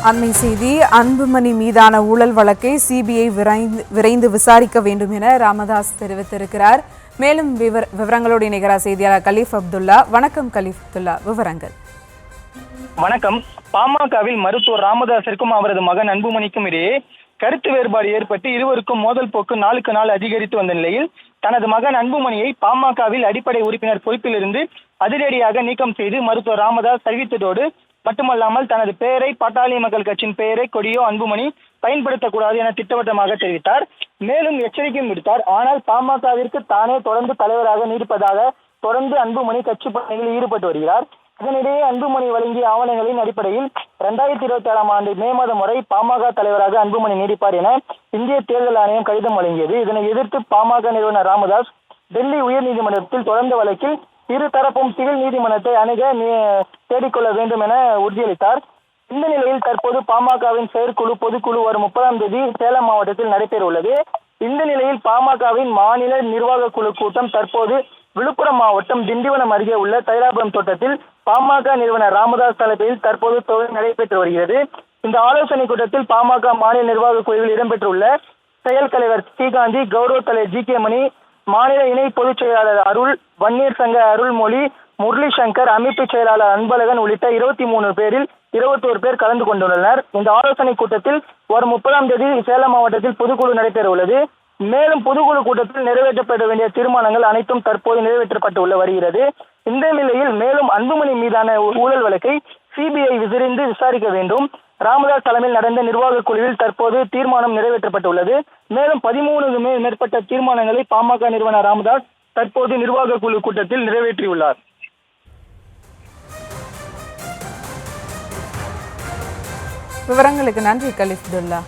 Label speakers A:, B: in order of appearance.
A: அண்மை செய்தி, அன்புமணி மீதான ஊழல் வழக்கை சிபிஐ விரைந்து விசாரிக்க வேண்டும் என ராமதாஸ் தெரிவித்திருக்கிறார். மேலும் விவரங்களோடு இணைகிறார் செய்தியாளர் கலீஃப் அப்துல்லா. வணக்கம் கலீஃப் அப்துல்லா, விவரங்கள்.
B: வணக்கம். பாமகவில் மருத்துவர் ராமதாஸிற்கும் அவரது மகன் அன்புமணிக்கும் இடையே கருத்து வேறுபாடு ஏற்பட்டு இருவருக்கும் மோதல் போக்கு நாளுக்கு நாள் அதிகரித்து வந்த நிலையில் தனது மகன் அன்புமணியை பாமகவில் அடிப்படை உறுப்பினர் பொறுப்பிலிருந்து அதிரடியாக நீக்கம் செய்து மருத்துவர் ராமதாஸ் அறிவித்ததோடு மட்டுமல்லாமல் தனது பெயரை பாட்டாளி மக்கள் கட்சியின் பெயரை கொடியோ அன்புமணி பயன்படுத்தக்கூடாது என திட்டவட்டமாக தெரிவித்தார். மேலும் எச்சரிக்கையும் விடுத்தார். ஆனால் பாமகவிற்கு தானே தொடர்ந்து தலைவராக நீடிப்பதாக தொடர்ந்து அன்புமணி கட்சி பணிகளில் ஈடுபட்டு வருகிறார். இதனிடையே அன்புமணி வழங்கிய ஆவணங்களின் அடிப்படையில் 2027 ஆண்டு மே மாதம் வரை பாமக தலைவராக அன்புமணி நீடிப்பார் என இந்திய தேர்தல் ஆணையம் கடிதம் வழங்கியது. இதனை எதிர்த்து பாமக நிறுவனர் ராமதாஸ் டெல்லி உயர்நீதிமன்றத்தில் தொடர்ந்த வழக்கில் இரு தரப்பும் சிவில் நீதிமன்றத்தை அணுக தேடிக்கொள்ள வேண்டும் என உறுதியளித்தார். இந்த நிலையில் தற்போது பாமகவின் செயற்குழு பொதுக்குழு வரும் 30ஆம் தேதி சேலம் மாவட்டத்தில் நடைபெற உள்ளது. இந்த நிலையில் பாமகவின் மாநில நிர்வாக குழு கூட்டம் தற்போது விழுப்புரம் மாவட்டம் திண்டிவனம் அருகே உள்ள தைலாபுரம் தோட்டத்தில் பாமக நிறுவனர் ராமதாஸ் தலைமையில் தற்போது நடைபெற்று வருகிறது. இந்த ஆலோசனை கூட்டத்தில் பாமக மாநில நிர்வாக குழுவில் இடம்பெற்றுள்ள செயல் தலைவர் ஸ்ரீகாந்தி, கௌரவ தலைவர் ஜி.கே. மணி, மாநில இணை பொதுச் செயலாளர் அருள், வன்னியர் சங்க அருள்மொழி, முரளி சங்கர், அமைப்பு செயலாளர் அன்பழகன் உள்ளிட்ட 23 பேரில் 21 பேர் கலந்து கொண்டுள்ளனர். இந்த ஆலோசனை கூட்டத்தில் வரும் 30ஆம் தேதி சேலம் மாவட்டத்தில் பொதுக்குழு நடைபெற உள்ளது. மேலும் பொதுக்குழு கூட்டத்தில் நிறைவேற்றப்பட வேண்டிய தீர்மானங்கள் அனைத்தும் தற்போது நிறைவேற்றப்பட்டு வருகிறது. இந்த நிலையில் மேலும் அன்புமணி மீதான ஊழல் வழக்கை சிபிஐ விரைந்து விசாரிக்க வேண்டும். ராமதாஸ் தலைமையில் நடந்த நிர்வாக குழுவில் தற்போது தீர்மானம் நிறைவேற்றப்பட்டுள்ளது. மேலும் 13 மேற்பட்ட தீர்மானங்களை பாமக நிறுவனர் ராமதாஸ் தற்போது நிர்வாக குழு கூட்டத்தில் நிறைவேற்றியுள்ளார்.
A: விவரங்களுக்கு நன்றி கலீஃப் அப்துல்லா.